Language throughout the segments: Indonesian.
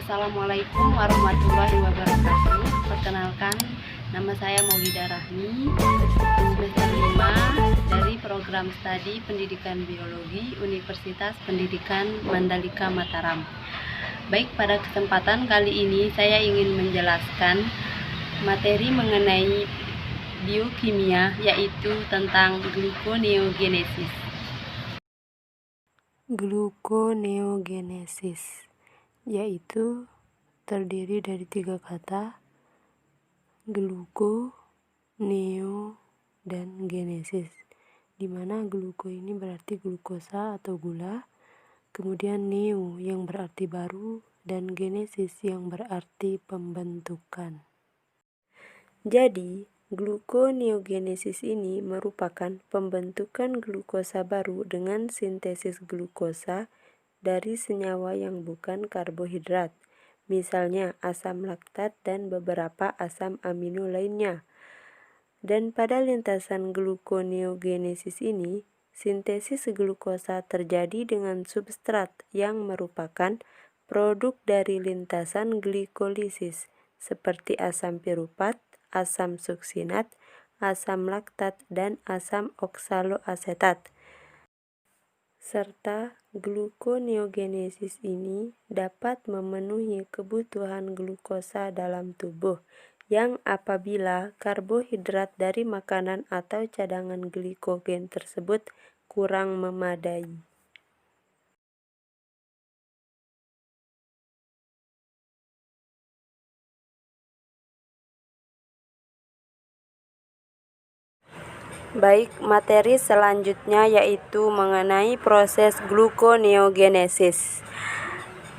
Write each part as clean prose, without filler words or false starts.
Assalamualaikum warahmatullahi wabarakatuh. Perkenalkan, nama saya Maulida Rahmi, semester 5 dari program studi Pendidikan Biologi Universitas Pendidikan Mandalika Mataram. Baik, pada kesempatan kali ini saya ingin menjelaskan materi mengenai biokimia, yaitu tentang gluconeogenesis. Gluconeogenesis yaitu terdiri dari 3 kata, gluko, neo, dan genesis, di mana gluko ini berarti glukosa atau gula, kemudian neo yang berarti baru, dan genesis yang berarti pembentukan. Jadi, gluconeogenesis ini merupakan pembentukan glukosa baru dengan sintesis glukosa dari senyawa yang bukan karbohidrat, misalnya asam laktat dan beberapa asam amino lainnya. Dan pada lintasan gluconeogenesis ini, sintesis glukosa terjadi dengan substrat yang merupakan produk dari lintasan glikolisis, seperti asam piruvat, asam suksinat, asam laktat, dan asam oksaloasetat. Serta gluconeogenesis ini dapat memenuhi kebutuhan glukosa dalam tubuh yang apabila karbohidrat dari makanan atau cadangan glikogen tersebut kurang memadai. Baik, materi selanjutnya yaitu mengenai proses gluconeogenesis.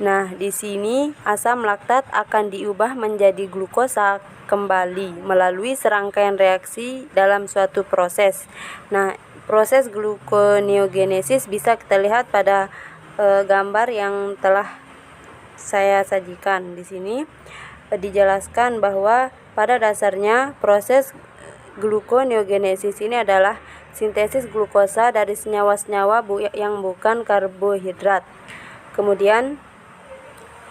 Nah, di sini asam laktat akan diubah menjadi glukosa kembali melalui serangkaian reaksi dalam suatu proses. Nah, proses gluconeogenesis bisa kita lihat pada gambar yang telah saya sajikan. Di sini dijelaskan bahwa pada dasarnya proses gluconeogenesis ini adalah sintesis glukosa dari senyawa-senyawa yang bukan karbohidrat. Kemudian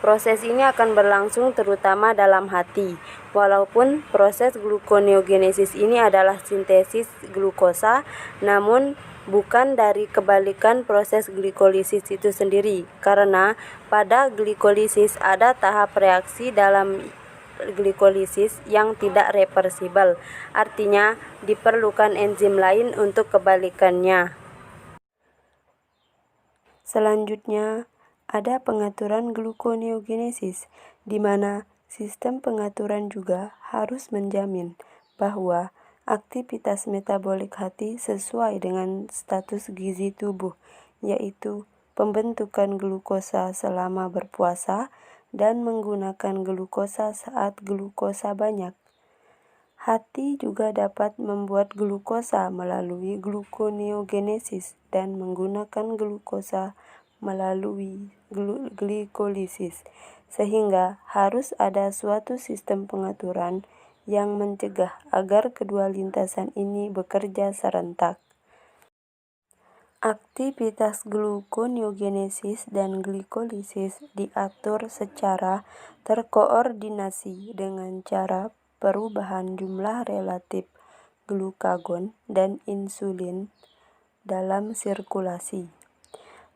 proses ini akan berlangsung terutama dalam hati. Walaupun proses gluconeogenesis ini adalah sintesis glukosa, namun bukan dari kebalikan proses glikolisis itu sendiri, karena pada glikolisis ada tahap reaksi dalam glikolisis yang tidak reversibel, artinya diperlukan enzim lain untuk kebalikannya. Selanjutnya, ada pengaturan gluconeogenesis, di mana sistem pengaturan juga harus menjamin bahwa aktivitas metabolik hati sesuai dengan status gizi tubuh, yaitu pembentukan glukosa selama berpuasa dan menggunakan glukosa saat glukosa banyak. Hati juga dapat membuat glukosa melalui gluconeogenesis dan menggunakan glukosa melalui glikolisis, sehingga harus ada suatu sistem pengaturan yang mencegah agar kedua lintasan ini bekerja serentak. Aktivitas gluconeogenesis dan glikolisis diatur secara terkoordinasi dengan cara perubahan jumlah relatif glukagon dan insulin dalam sirkulasi.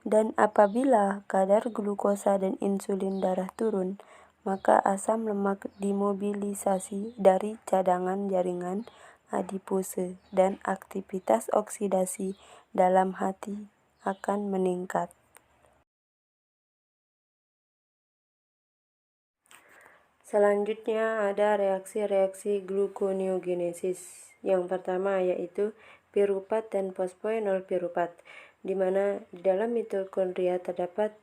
Dan apabila kadar glukosa dan insulin darah turun, maka asam lemak dimobilisasi dari cadangan jaringan adipose dan aktivitas oksidasi dalam hati akan meningkat. Selanjutnya ada reaksi-reaksi gluconeogenesis. Yang pertama yaitu piruvat dan fosfoenol piruvat, di mana di dalam mitokondria terdapat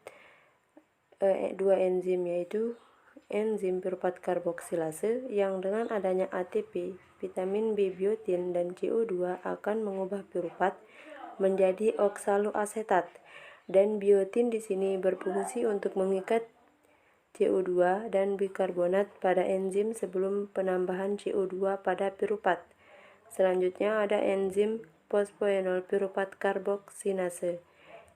dua enzim, yaitu enzim piruvat karboksilase yang dengan adanya ATP, vitamin B, biotin, dan CO2 akan mengubah piruvat menjadi oksaloasetat, dan biotin di sini berfungsi untuk mengikat CO2 dan bikarbonat pada enzim sebelum penambahan CO2 pada piruvat. Selanjutnya ada enzim fosfoenol piruvat karboksinase,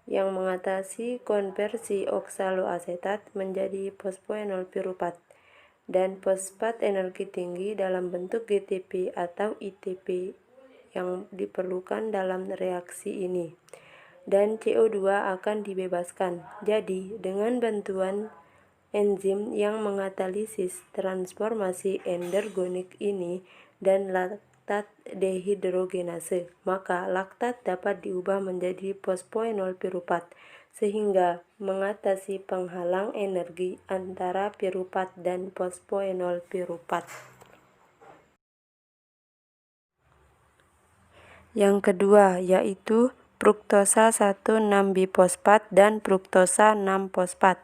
yang mengatasi konversi oksaloasetat menjadi fosfoenol piruvat dan fosfat energi tinggi dalam bentuk GTP atau ITP yang diperlukan dalam reaksi ini, dan CO2 akan dibebaskan. Jadi, dengan bantuan enzim yang mengatalisis transformasi endergonik ini dan laktat dehidrogenase, maka laktat dapat diubah menjadi fosfoenol piruvat sehingga mengatasi penghalang energi antara piruvat dan fosfoenol piruvat. Yang kedua yaitu fruktosa 1,6-bifosfat dan fruktosa 6-fosfat,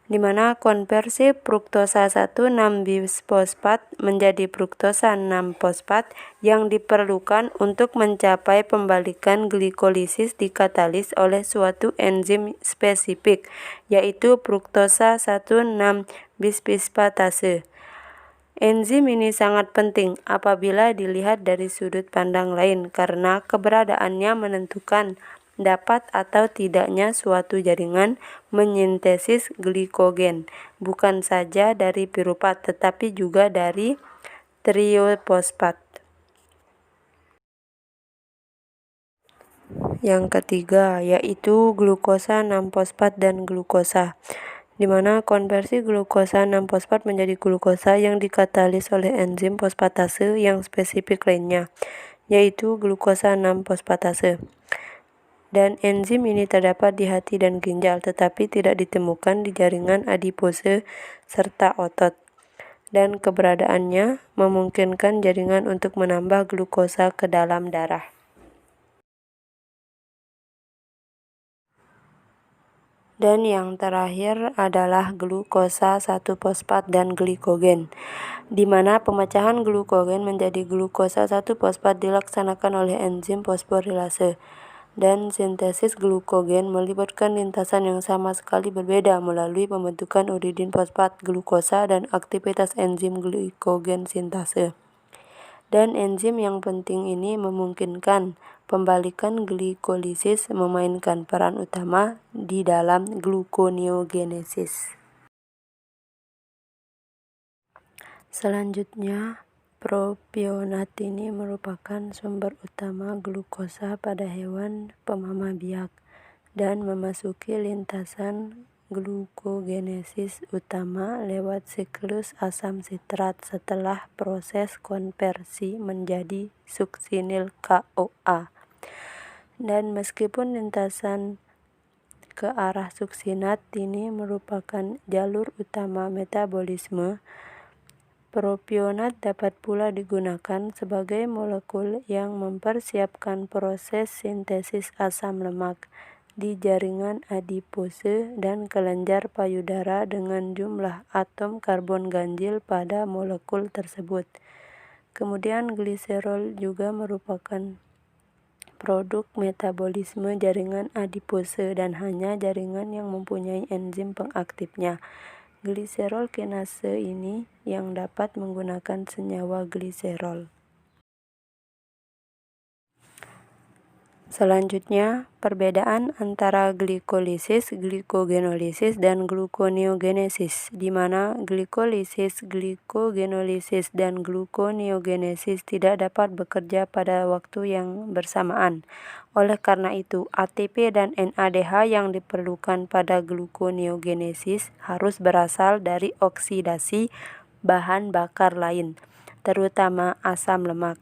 di mana konversi fruktosa 1,6-bifosfat menjadi fruktosa 6-fosfat yang diperlukan untuk mencapai pembalikan glikolisis dikatalis oleh suatu enzim spesifik, yaitu fruktosa 1,6-bisfosfatase. Enzim ini sangat penting apabila dilihat dari sudut pandang lain karena keberadaannya menentukan dapat atau tidaknya suatu jaringan menyintesis glikogen, bukan saja dari piruvat tetapi juga dari triofosfat. Yang ketiga yaitu glukosa 6-fosfat dan glukosa, di mana konversi glukosa 6-fosfat menjadi glukosa yang dikatalis oleh enzim fosfatase yang spesifik lainnya, yaitu glukosa 6-fosfatase. Dan enzim ini terdapat di hati dan ginjal, tetapi tidak ditemukan di jaringan adipose serta otot. Dan keberadaannya memungkinkan jaringan untuk menambah glukosa ke dalam darah. Dan yang terakhir adalah glukosa 1-fosfat dan glikogen, di mana pemecahan glukogen menjadi glukosa 1-fosfat dilaksanakan oleh enzim fosforilase. Dan sintesis glukogen melibatkan lintasan yang sama sekali berbeda melalui pembentukan uridin fosfat glukosa dan aktivitas enzim glikogen sintase. Dan enzim yang penting ini memungkinkan pembalikan glikolisis memainkan peran utama di dalam gluconeogenesis. Selanjutnya, propionat ini merupakan sumber utama glukosa pada hewan pemamah biak dan memasuki lintasan glukogenesis utama lewat siklus asam sitrat setelah proses konversi menjadi suksinil CoA. Dan meskipun lintasan ke arah suksinat ini merupakan jalur utama metabolisme, propionat dapat pula digunakan sebagai molekul yang mempersiapkan proses sintesis asam lemak di jaringan adipose dan kelenjar payudara dengan jumlah atom karbon ganjil pada molekul tersebut. Kemudian gliserol juga merupakan produk metabolisme jaringan adipose dan hanya jaringan yang mempunyai enzim pengaktifnya, gliserol kinase ini, yang dapat menggunakan senyawa gliserol. Selanjutnya, perbedaan antara glikolisis, glikogenolisis, dan gluconeogenesis, di mana glikolisis, glikogenolisis, dan gluconeogenesis tidak dapat bekerja pada waktu yang bersamaan. Oleh karena itu, ATP dan NADH yang diperlukan pada gluconeogenesis harus berasal dari oksidasi bahan bakar lain, terutama asam lemak.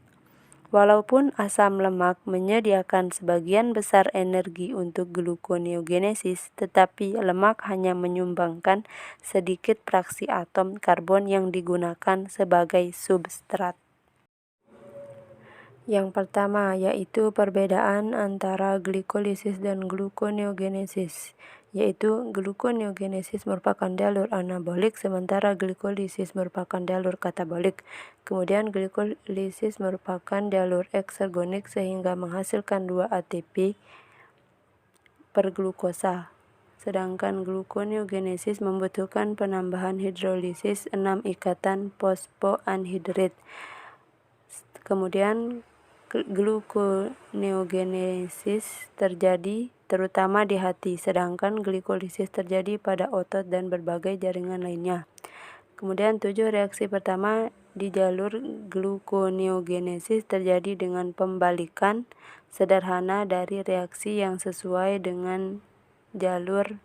Walaupun asam lemak menyediakan sebagian besar energi untuk gluconeogenesis, tetapi lemak hanya menyumbangkan sedikit fraksi atom karbon yang digunakan sebagai substrat. Yang pertama yaitu perbedaan antara glikolisis dan gluconeogenesis, yaitu gluconeogenesis merupakan jalur anabolik sementara glikolisis merupakan jalur katabolik. Kemudian glikolisis merupakan jalur eksergonik sehingga menghasilkan 2 ATP per glukosa. Sedangkan gluconeogenesis membutuhkan penambahan hidrolisis 6 ikatan fosfoanhidrid. Kemudian gluconeogenesis terjadi terutama di hati, sedangkan glikolisis terjadi pada otot dan berbagai jaringan lainnya. Kemudian 7, reaksi pertama di jalur gluconeogenesis terjadi dengan pembalikan sederhana dari reaksi yang sesuai dengan jalur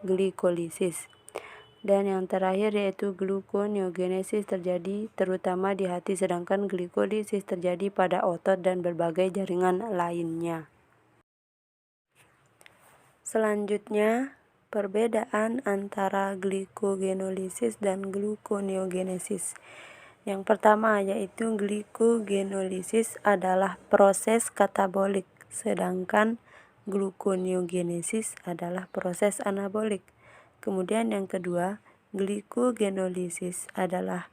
glikolisis. Dan yang terakhir yaitu gluconeogenesis terjadi terutama di hati, sedangkan glikolisis terjadi pada otot dan berbagai jaringan lainnya. Selanjutnya, perbedaan antara glikogenolisis dan gluconeogenesis. Yang pertama yaitu glikogenolisis adalah proses katabolik, sedangkan gluconeogenesis adalah proses anabolik. Kemudian yang kedua, glikogenolisis adalah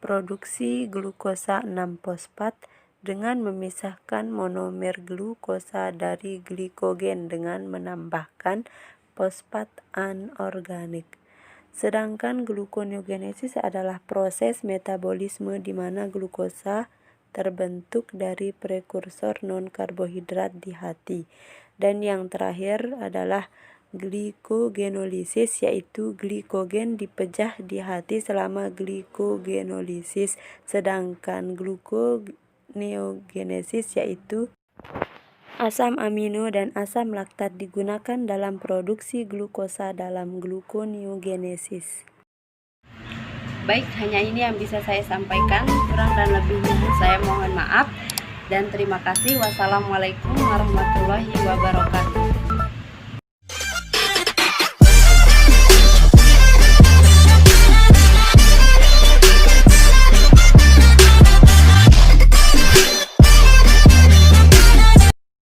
produksi glukosa 6-fosfat dengan memisahkan monomer glukosa dari glikogen dengan menambahkan fosfat anorganik. Sedangkan gluconeogenesis adalah proses metabolisme di mana glukosa terbentuk dari prekursor non-karbohidrat di hati. Dan yang terakhir adalah glikogenolisis, yaitu glikogen dipecah di hati selama glikogenolisis, sedangkan gluconeogenesis yaitu asam amino dan asam laktat digunakan dalam produksi glukosa dalam gluconeogenesis. Baik, hanya ini yang bisa saya sampaikan. Kurang dan lebihnya saya mohon maaf dan terima kasih. Wassalamualaikum warahmatullahi wabarakatuh.